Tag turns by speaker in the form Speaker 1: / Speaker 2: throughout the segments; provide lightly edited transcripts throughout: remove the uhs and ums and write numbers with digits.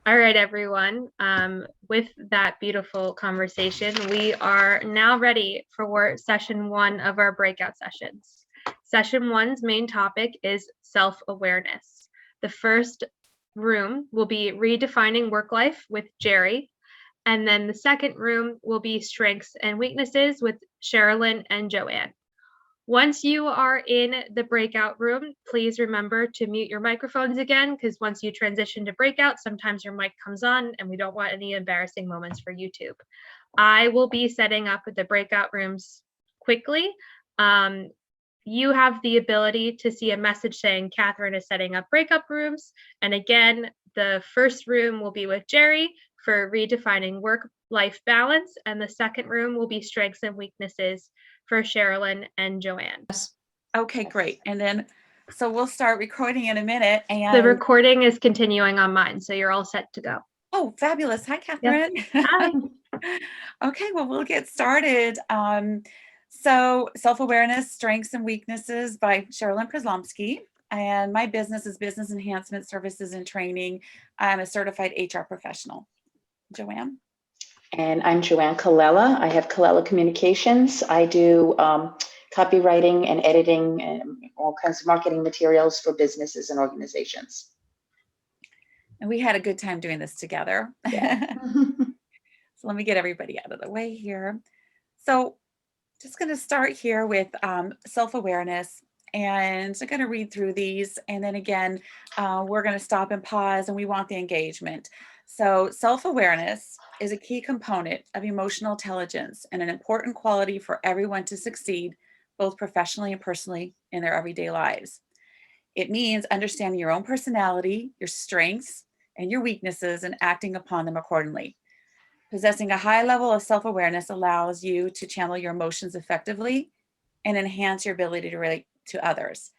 Speaker 1: All right, everyone. With that beautiful conversation, we are now ready for session one of our breakout sessions. Session one's main topic is self-awareness. The first room will be redefining work life with Jerry, and then the second room will be strengths and weaknesses with Sherilyn and Joanne. Once you are in the breakout room, please remember to mute your microphones again, because once you transition to breakout, sometimes your mic comes on and we don't want any embarrassing moments for YouTube. I will be setting up the breakout rooms quickly. You have the ability to see a message saying Catherine is setting up breakup rooms. And again, the first room will be with Jerry for redefining work-life balance, and the second room will be strengths and weaknesses for Sherilyn and Joanne.
Speaker 2: Okay, great. And then, so we'll start recording in a minute. And
Speaker 1: the recording is continuing on mine, so you're all set to go.
Speaker 2: Oh, fabulous. Hi, Catherine.
Speaker 1: Yep. Hi.
Speaker 2: Okay, well, we'll get started. So Self-Awareness, Strengths and Weaknesses by Sherilyn Pzelomski. And my business is Business Enhancement Services and Training. I'm a certified HR professional. Joanne?
Speaker 3: And I'm Joanne Colella. I have Colella Communications. I do copywriting and editing and all kinds of marketing materials for businesses and organizations.
Speaker 2: And we had a good time doing this together.
Speaker 3: Yeah.
Speaker 2: So let me get everybody out of the way here. So just going to start here with self-awareness. And I'm going to read through these. And then again, we're going to stop and pause, and we want the engagement. So self-awareness is a key component of emotional intelligence and an important quality for everyone to succeed, both professionally and personally in their everyday lives. It means understanding your own personality, your strengths, and your weaknesses and acting upon them accordingly. Possessing a high level of self-awareness allows you to channel your emotions effectively and enhance your ability to relate to others.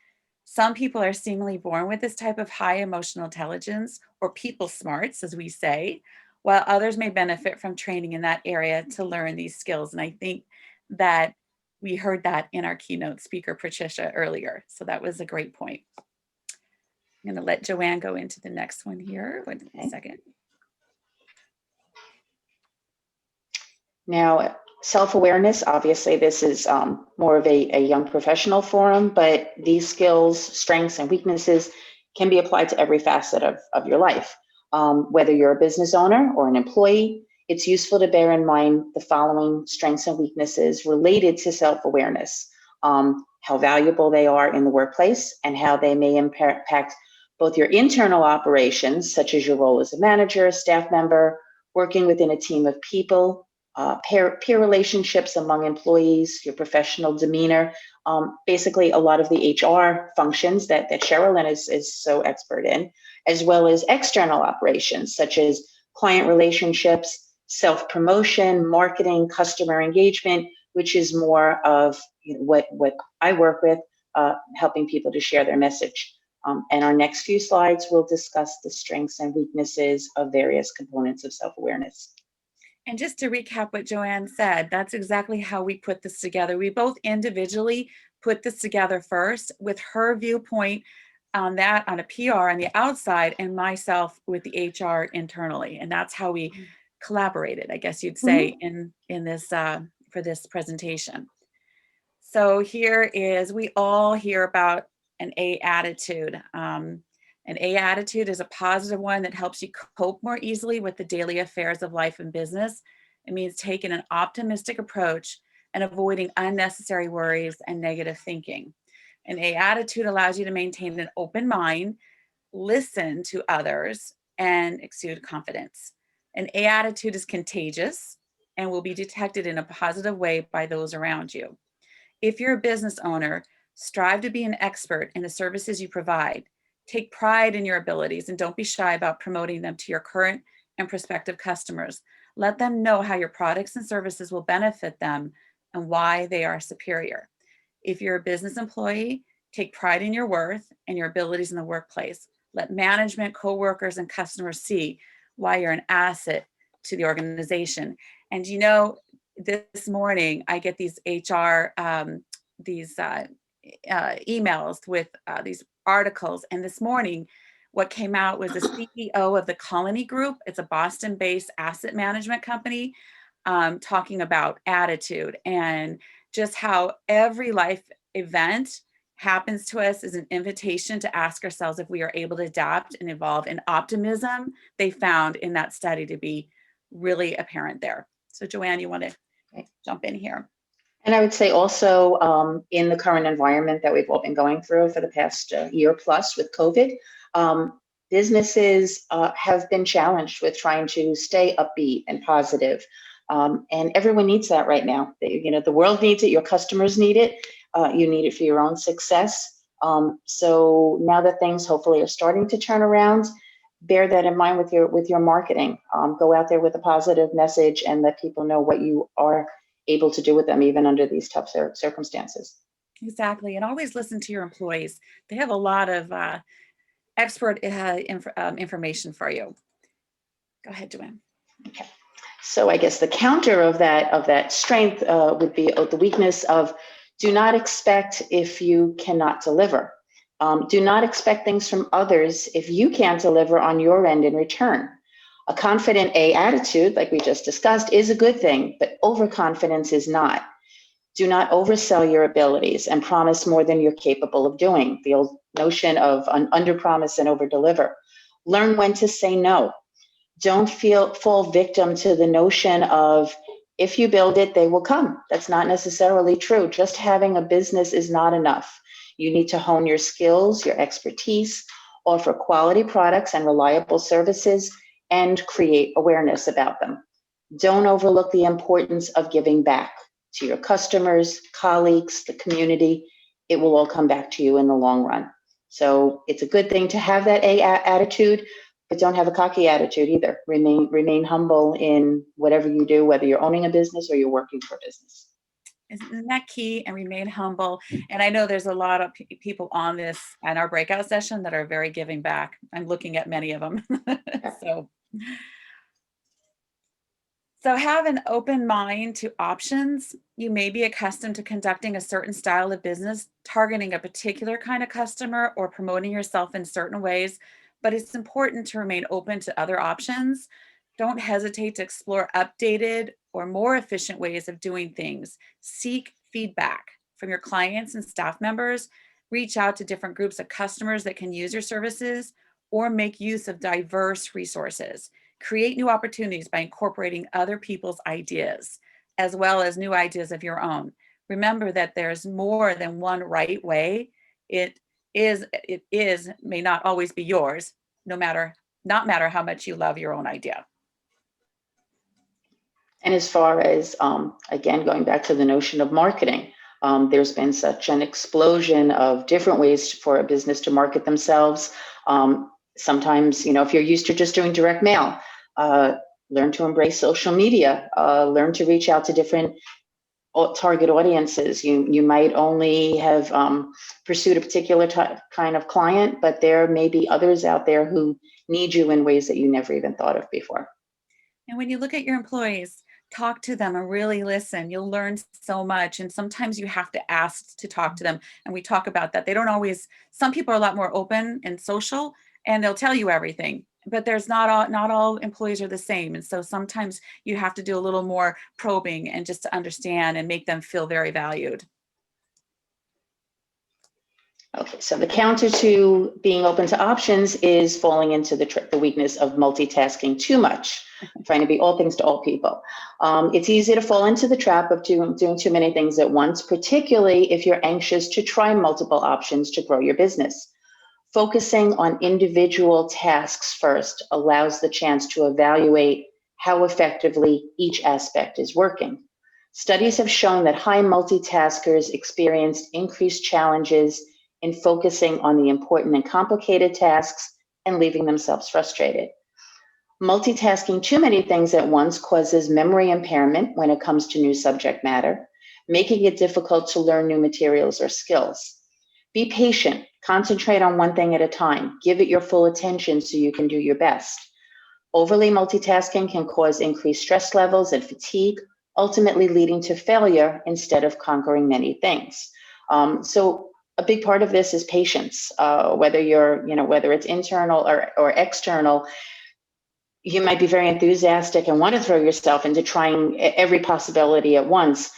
Speaker 2: Some people are seemingly born with this type of high emotional intelligence, or people smarts, as we say, while others may benefit from training in that area to learn these skills. And I think that we heard that in our keynote speaker, Patricia, earlier. So that was a great point. I'm going to let Joanne go into the next one here. Wait a second.
Speaker 3: Now, self-awareness, obviously, this is more of a young professional forum, but these skills, strengths, and weaknesses can be applied to every facet of your life. Whether you're a business owner or an employee, it's useful to bear in mind the following strengths and weaknesses related to self-awareness, how valuable they are in the workplace, and how they may impact both your internal operations, such as your role as a manager, staff member, working within a team of people, peer relationships among employees, your professional demeanor, basically a lot of the HR functions that Sherilyn is so expert in, as well as external operations such as client relationships, self-promotion, marketing, customer engagement, which is more of what I work with, helping people to share their message. And our next few slides will discuss the strengths and weaknesses of various components of self-awareness.
Speaker 2: And just to recap what Joanne said, that's exactly how we put this together. We both individually put this together first with her viewpoint on that, on a PR on the outside, and myself with the HR internally. And that's how we collaborated, I guess you'd say, in this for this presentation. So here is, we all hear about an A attitude. An A attitude is a positive one that helps you cope more easily with the daily affairs of life and business. It means taking an optimistic approach and avoiding unnecessary worries and negative thinking. An A attitude allows you to maintain an open mind, listen to others, and exude confidence. An A attitude is contagious and will be detected in a positive way by those around you. If you're a business owner, strive to be an expert in the services you provide. Take pride in your abilities and don't be shy about promoting them to your current and prospective customers. Let them know how your products and services will benefit them and why they are superior. If you're a business employee, take pride in your worth and your abilities in the workplace. Let management, coworkers, and customers see why you're an asset to the organization. And you know, this morning I get these HR, emails with these articles. And this morning what came out was the CEO of the Colony Group. It's a Boston-based asset management company, talking about attitude and just how every life event happens to us is an invitation to ask ourselves if we are able to adapt and evolve. And optimism, they found in that study to be really apparent there. So Joanne, you want to jump in here?
Speaker 3: And I would say also in the current environment that we've all been going through for the past year plus with COVID, businesses have been challenged with trying to stay upbeat and positive. And everyone needs that right now. The world needs it, your customers need it, you need it for your own success. So now that things hopefully are starting to turn around, bear that in mind with your marketing. Go out there with a positive message and let people know what you are able to do with them, even under these tough circumstances.
Speaker 2: Exactly. And always listen to your employees. They have a lot of expert information for you. Go ahead, Joanne.
Speaker 3: Okay. So I guess the counter of that strength would be the weakness of do not expect if you cannot deliver. Do not expect things from others if you can't deliver on your end in return. A confident A attitude, like we just discussed, is a good thing, but overconfidence is not. Do not oversell your abilities and promise more than you're capable of doing. The old notion of an under-promise and over-deliver. Learn when to say no. Don't fall victim to the notion of if you build it, they will come. That's not necessarily true. Just having a business is not enough. You need to hone your skills, your expertise, offer quality products and reliable services, and create awareness about them. Don't overlook the importance of giving back to your customers, colleagues, the community. It will all come back to you in the long run. So it's a good thing to have that A attitude, but don't have a cocky attitude either. Remain humble in whatever you do, whether you're owning a business or you're working for a business.
Speaker 2: Isn't that key? And remain humble. And I know there's a lot of people on this and our breakout session that are very giving back. I'm looking at many of them. So have an open mind to options. You may be accustomed to conducting a certain style of business, targeting a particular kind of customer or promoting yourself in certain ways, but it's important to remain open to other options. Don't hesitate to explore updated or more efficient ways of doing things. Seek feedback from your clients and staff members. Reach out to different groups of customers that can use your services, or make use of diverse resources. Create new opportunities by incorporating other people's ideas, as well as new ideas of your own. Remember that there's more than one right way. It may not always be yours, not matter how much you love your own idea.
Speaker 3: And as far as, again, going back to the notion of marketing, there's been such an explosion of different ways for a business to market themselves. Sometimes, if you're used to just doing direct mail, learn to embrace social media, learn to reach out to different target audiences. You might only have pursued a particular kind of client, but there may be others out there who need you in ways that you never even thought of before.
Speaker 2: And when you look at your employees, talk to them and really listen. You'll learn so much. And sometimes you have to ask to talk to them. And we talk about that. They don't always, some people are a lot more open and social, and they'll tell you everything. But there's not all employees are the same. And so sometimes you have to do a little more probing and just to understand and make them feel very valued.
Speaker 3: Okay, so the counter to being open to options is falling into the weakness of multitasking too much, trying to be all things to all people. It's easy to fall into the trap of doing too many things at once, particularly if you're anxious to try multiple options to grow your business. Focusing on individual tasks first allows the chance to evaluate how effectively each aspect is working. Studies have shown that high multitaskers experienced increased challenges in focusing on the important and complicated tasks and leaving themselves frustrated. Multitasking too many things at once causes memory impairment when it comes to new subject matter, making it difficult to learn new materials or skills. Be patient, concentrate on one thing at a time, give it your full attention so you can do your best. Overly multitasking can cause increased stress levels and fatigue, ultimately leading to failure instead of conquering many things. So a big part of this is patience. Whether whether it's internal or external, you might be very enthusiastic and want to throw yourself into trying every possibility at once,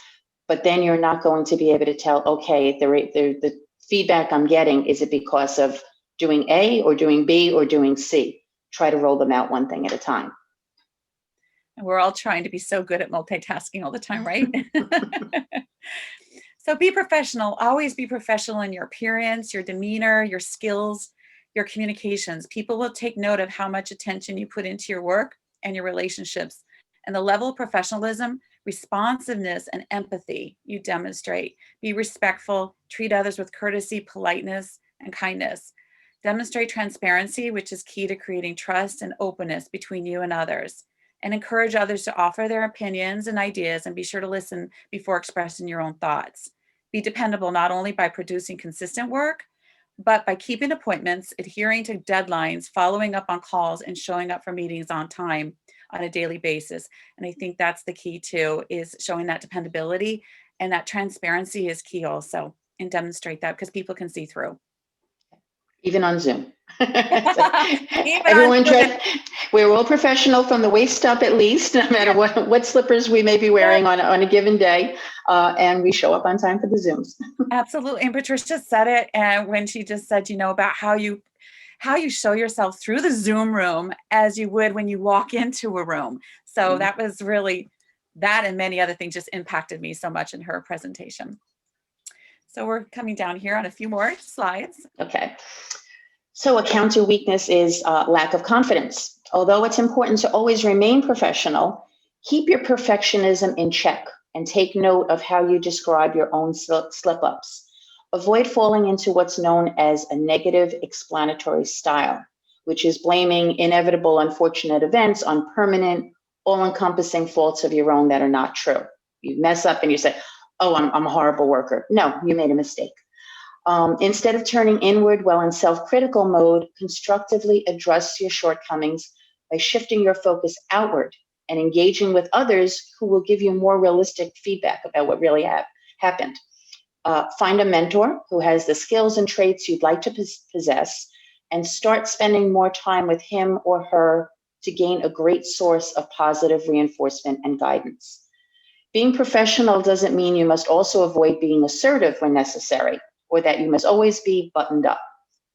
Speaker 3: but then you're not going to be able to tell, okay, the feedback I'm getting, is it because of doing A or doing B or doing C? Try to roll them out one thing at a time.
Speaker 2: And we're all trying to be so good at multitasking all the time, right? So be professional. Always be professional in your appearance, your demeanor, your skills, your communications. People will take note of how much attention you put into your work and your relationships, and the level of professionalism, responsiveness, and empathy you demonstrate. Be respectful, treat others with courtesy, politeness, and kindness. Demonstrate transparency, which is key to creating trust and openness between you and others. And encourage others to offer their opinions and ideas, and be sure to listen before expressing your own thoughts. Be dependable not only by producing consistent work, but by keeping appointments, adhering to deadlines, following up on calls, and showing up for meetings on time on a daily basis. And I think that's the key too, is showing that dependability, and that transparency is key also, and demonstrate that because people can see through.
Speaker 3: Even on Zoom.
Speaker 2: Even
Speaker 3: we're all professional from the waist up at least, no matter what slippers we may be wearing on a given day, and we show up on time for the Zooms.
Speaker 2: Absolutely. And Patricia said it, and when she just said, about how you show yourself through the Zoom room as you would when you walk into a room. So that was really, that and many other things just impacted me so much in her presentation. So we're coming down here on a few more slides.
Speaker 3: Okay. So a counter weakness is lack of confidence. Although it's important to always remain professional, keep your perfectionism in check and take note of how you describe your own slip-ups. Avoid falling into what's known as a negative explanatory style, which is blaming inevitable unfortunate events on permanent, all-encompassing faults of your own that are not true. You mess up and you say, oh, I'm a horrible worker. No, you made a mistake. Instead of turning inward while in self-critical mode, constructively address your shortcomings by shifting your focus outward and engaging with others who will give you more realistic feedback about what really happened. Find a mentor who has the skills and traits you'd like to possess, and start spending more time with him or her to gain a great source of positive reinforcement and guidance. Being professional doesn't mean you must also avoid being assertive when necessary, or that you must always be buttoned up.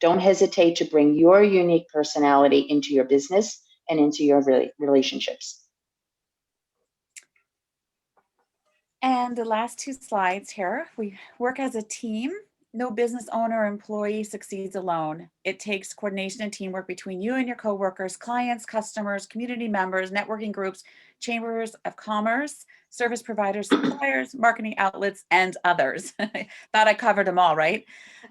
Speaker 3: Don't hesitate to bring your unique personality into your business and into your relationships.
Speaker 2: And the last two slides here, we work as a team. No business owner or employee succeeds alone. It takes coordination and teamwork between you and your coworkers, clients, customers, community members, networking groups, chambers of commerce, service providers, suppliers, marketing outlets, and others. Thought I covered them all, right?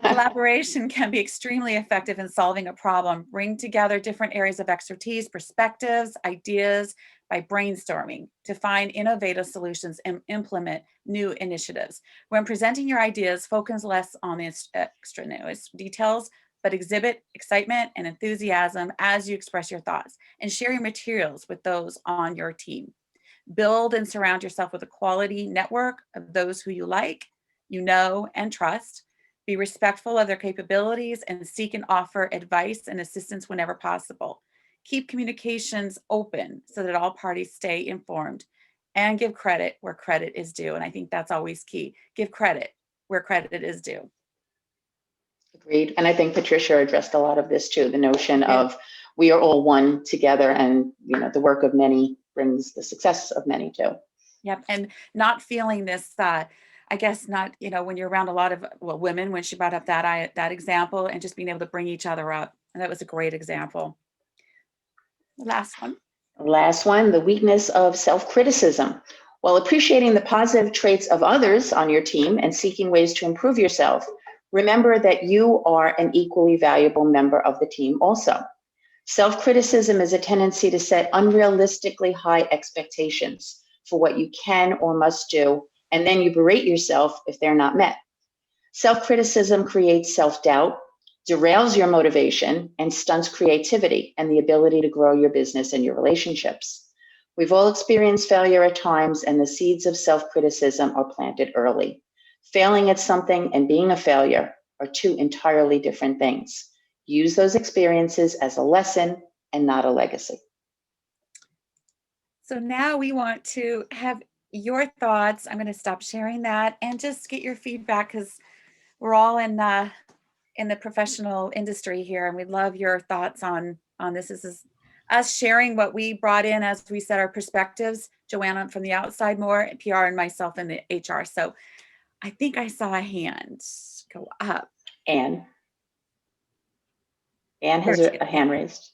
Speaker 2: Collaboration can be extremely effective in solving a problem. Bring together different areas of expertise, perspectives, ideas, by brainstorming to find innovative solutions and implement new initiatives. When presenting your ideas, focus less on the extraneous details, but exhibit excitement and enthusiasm as you express your thoughts, and share your materials with those on your team. Build and surround yourself with a quality network of those who you like, and trust. Be respectful of their capabilities and seek and offer advice and assistance whenever possible. Keep communications open so that all parties stay informed, and give credit where credit is due. And I think that's always key. Give credit where credit is due.
Speaker 3: Agreed. And I think Patricia addressed a lot of this too, the notion of we are all one together, and the work of many brings the success of many too.
Speaker 2: Yep. And not feeling this, I guess not, when you're around a lot of women, when she brought up that example, and just being able to bring each other up. And that was a great example. Last one, the weakness of self-criticism. While appreciating the positive traits of others on your team and seeking ways to improve yourself, remember that you are an equally valuable member of the team also. Self-criticism is a tendency to set unrealistically high expectations for what you can or must do, and then you berate yourself if they're not met. Self-criticism creates self-doubt, derails your motivation, and stunts creativity and the ability to grow your business and your relationships. We've all experienced failure at times, and the seeds of self-criticism are planted early. Failing at something and being a failure
Speaker 3: are two entirely different things. Use those experiences as a lesson and not a legacy.
Speaker 2: So now we want to have your thoughts. I'm going to stop sharing that and just get your feedback, because we're all in the professional industry here, and we'd love your thoughts on this. This is us sharing what we brought in as we set our perspectives. Joanne from the outside more, PR, and myself in the HR. So I think I saw a hand go up.
Speaker 3: Anne has a hand raised.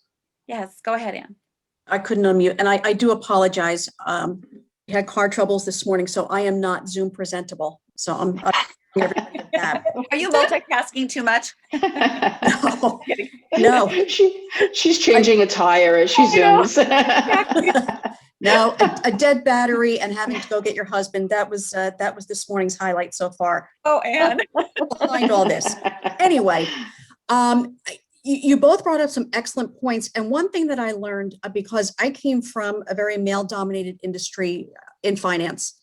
Speaker 2: Yes, go ahead, Anne.
Speaker 4: I couldn't unmute, and I do apologize. We had car troubles this morning, so I am not Zoom presentable. So I'm everybody of that.
Speaker 2: Are you multitasking too much?
Speaker 4: No.
Speaker 3: She's changing a tire as she zooms.
Speaker 4: No, a dead battery and having to go get your husband. That was this morning's highlight so far.
Speaker 2: Oh, Anne.
Speaker 4: Behind all this. Anyway, you both brought up some excellent points. And one thing that I learned, because I came from a very male-dominated industry in finance,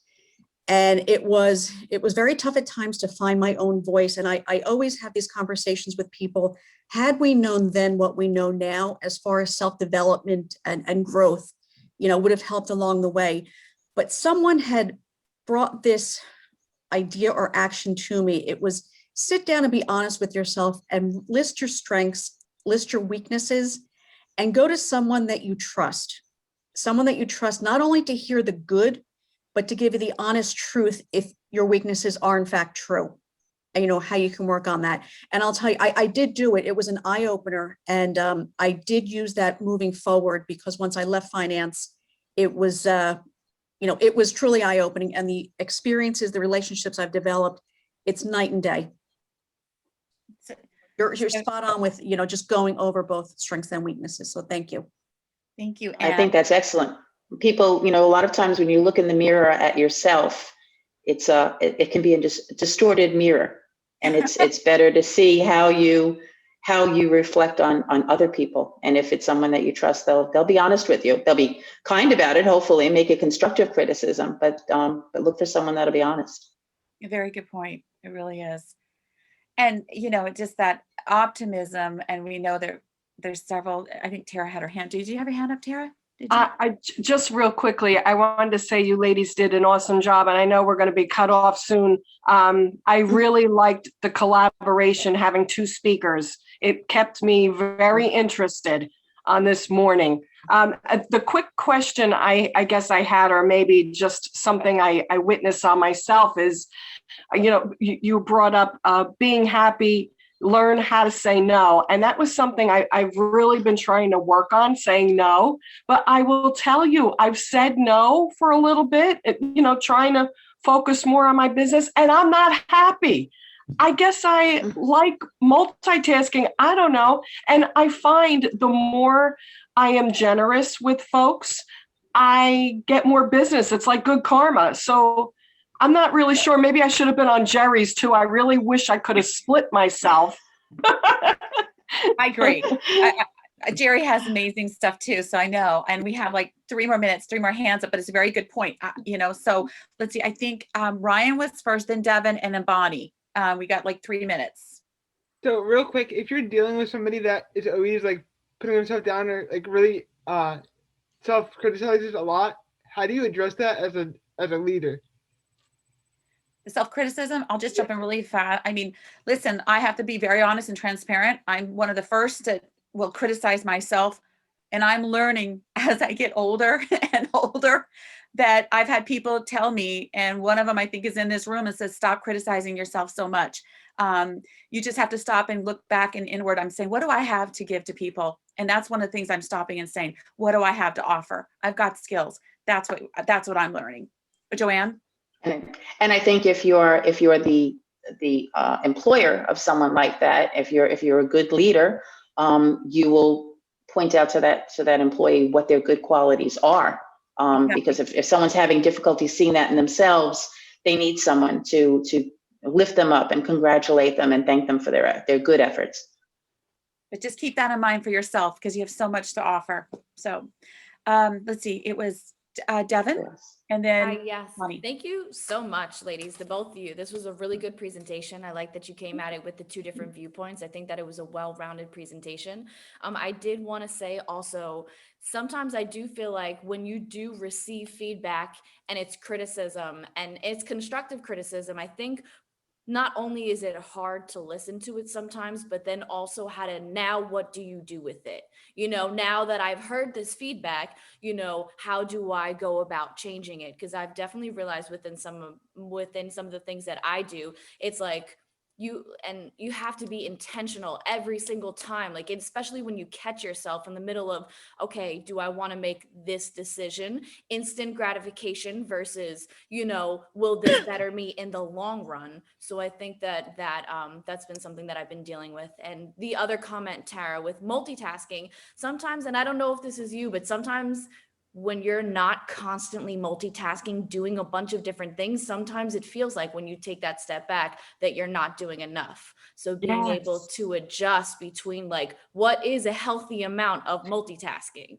Speaker 4: and it was very tough at times to find my own voice. And I always have these conversations with people. Had we known then what we know now, as far as self-development and growth, would have helped along the way. But someone had brought this idea or action to me. It was sit down and be honest with yourself and list your strengths, list your weaknesses, and go to someone that you trust. Someone that you trust, not only to hear the good, but to give you the honest truth if your weaknesses are in fact true, and how you can work on that. And I'll tell you, I did do it. It was an eye opener. And I did use that moving forward, because once I left finance, it was, it was truly eye opening, and the experiences, the relationships I've developed, it's night and day. You're spot on with, just going over both strengths and weaknesses. So thank you.
Speaker 2: Thank you, Anne.
Speaker 3: I think that's excellent. People, a lot of times when you look in the mirror at yourself, it can be a distorted mirror, and it's better to see how you reflect on other people. And if it's someone that you trust, they'll be honest with you. They'll be kind about it, hopefully, and make a constructive criticism, but look for someone that'll be honest.
Speaker 2: A very good point. It really is. And, just that optimism. And we know there's several. I think Tara had her hand. Did you have your hand up, Tara?
Speaker 5: I just real quickly, I wanted to say you ladies did an awesome job, and I know we're going to be cut off soon. I really liked the collaboration, having two speakers. It kept me very interested on this morning. The quick question I guess I had, or maybe just something I witnessed on myself, is, you brought up being happy, learn how to say no. And that was something I've really been trying to work on, saying no. But I will tell you, I've said no for a little bit, trying to focus more on my business, and I'm not happy. I guess I like multitasking. I don't know. And I find the more I am generous with folks, I get more business. It's like good karma. So I'm not really sure. Maybe I should have been on Jerry's too. I really wish I could have split myself.
Speaker 2: I agree. Jerry has amazing stuff too. So I know. And we have like 3 more minutes, 3 more hands up, but it's a very good point. So let's see. I think Ryan was first, then Devin, and then Bonnie. We got like 3 minutes.
Speaker 6: So real quick, if you're dealing with somebody that is always like putting themselves down, or like really self-criticizes a lot, how do you address that as a leader?
Speaker 2: The self-criticism, I'll just jump in really fast. I mean, listen, I have to be very honest and transparent. I'm one of the first that will criticize myself. And I'm learning as I get older and older that I've had people tell me, and one of them I think is in this room, and says, stop criticizing yourself so much. You just have to stop and look back and inward. I'm saying, what do I have to give to people? And that's one of the things I'm stopping and saying, what do I have to offer? I've got skills. That's what I'm learning. But Joanne?
Speaker 3: And I think if you're the employer of someone like that, if you're a good leader, you will point out to that employee what their good qualities are. Because if someone's having difficulty seeing that in themselves, they need someone to lift them up and congratulate them and thank them for their good efforts.
Speaker 2: But just keep that in mind for yourself, because you have so much to offer. So let's see, it was Devin,
Speaker 3: Yes.
Speaker 2: and then
Speaker 7: Hi, yes.
Speaker 2: Bonnie.
Speaker 7: Thank you so much, ladies, to both of you. This was a really good presentation. I like that you came at it with the two different viewpoints. I think that it was a well-rounded presentation. I did want to say also, sometimes I do feel like when you do receive feedback and it's criticism and it's constructive criticism, I think not only is it hard to listen to it sometimes, but then also how to, now what do you do with it? You know, now that I've heard this feedback, you know, how do I go about changing it? Because I've definitely realized within some of the things that I do, it's like you have to be intentional every single time, like especially when you catch yourself in the middle of, okay, do I want to make this decision? Instant gratification versus, you know, will this better me in the long run? So I think that's been something that I've been dealing with. And the other comment, Tara, with multitasking, sometimes, and I don't know if this is you, but sometimes when you're not constantly multitasking, doing a bunch of different things, sometimes it feels like when you take that step back that you're not doing enough. So being able
Speaker 5: Yes.
Speaker 7: to adjust between like, what is a healthy amount of multitasking?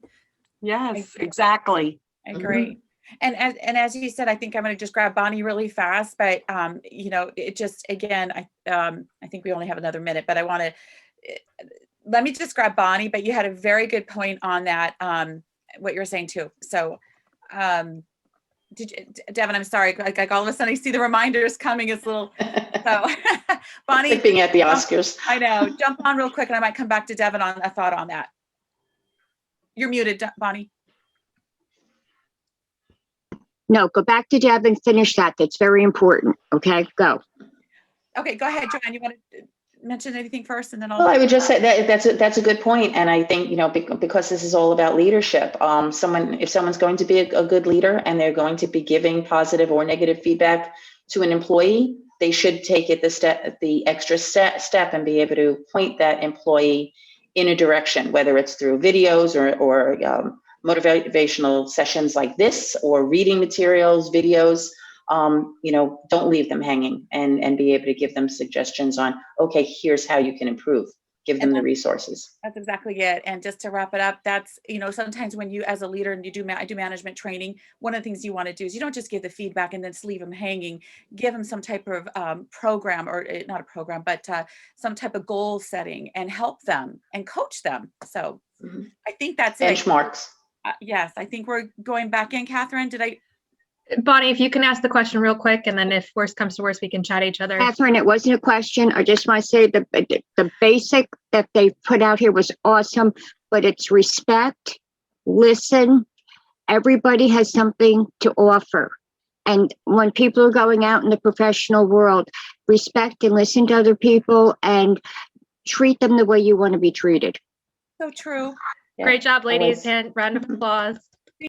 Speaker 5: Yes, exactly.
Speaker 2: I agree. And as you said, I think I'm going to just grab Bonnie really fast, but you know, it just, again, I think we only have another minute, but I want to, let me just grab Bonnie, but you had a very good point on that, what you were saying too. So, did you, Devin, I'm sorry, like all of a sudden I see the reminders coming. It's a little, so Bonnie.
Speaker 3: Like being at the Oscars.
Speaker 2: I know, jump on real quick and I might come back to Devin on a thought on that. You're muted, Bonnie.
Speaker 8: No, go back to Deb and finish that. That's very important. Okay, go.
Speaker 2: Okay, go ahead, Joanne. You want to mention anything first, and then I'll.
Speaker 3: Well, I would just say that that's a good point, and I think, you know, because this is all about leadership. If someone's going to be a good leader and they're going to be giving positive or negative feedback to an employee, they should take it the extra step and be able to point that employee in a direction, whether it's through videos or motivational sessions like this, or reading materials, videos. You know, don't leave them hanging, and be able to give them suggestions on, okay, here's how you can improve. Give them the resources.
Speaker 2: That's exactly it. And just to wrap it up, that's, you know, sometimes when you, as a leader, and I do management training, one of the things you want to do is you don't just give the feedback and then just leave them hanging. Give them some type of program, or not a program, but some type of goal setting, and help them and coach them. So I think that's it.
Speaker 3: Benchmarks.
Speaker 2: Yes, I think we're going back in. Catherine,
Speaker 1: Bonnie, if you can ask the question real quick, and then if worse comes to worse, we can chat each other.
Speaker 8: Catherine, it wasn't a question. I just want to say the basic that they put out here was awesome, but it's respect, listen. Everybody has something to offer. And when people are going out in the professional world, respect and listen to other people and treat them the way you want to be treated.
Speaker 2: so true.
Speaker 1: Great job, ladies.
Speaker 3: always.
Speaker 1: Round of applause.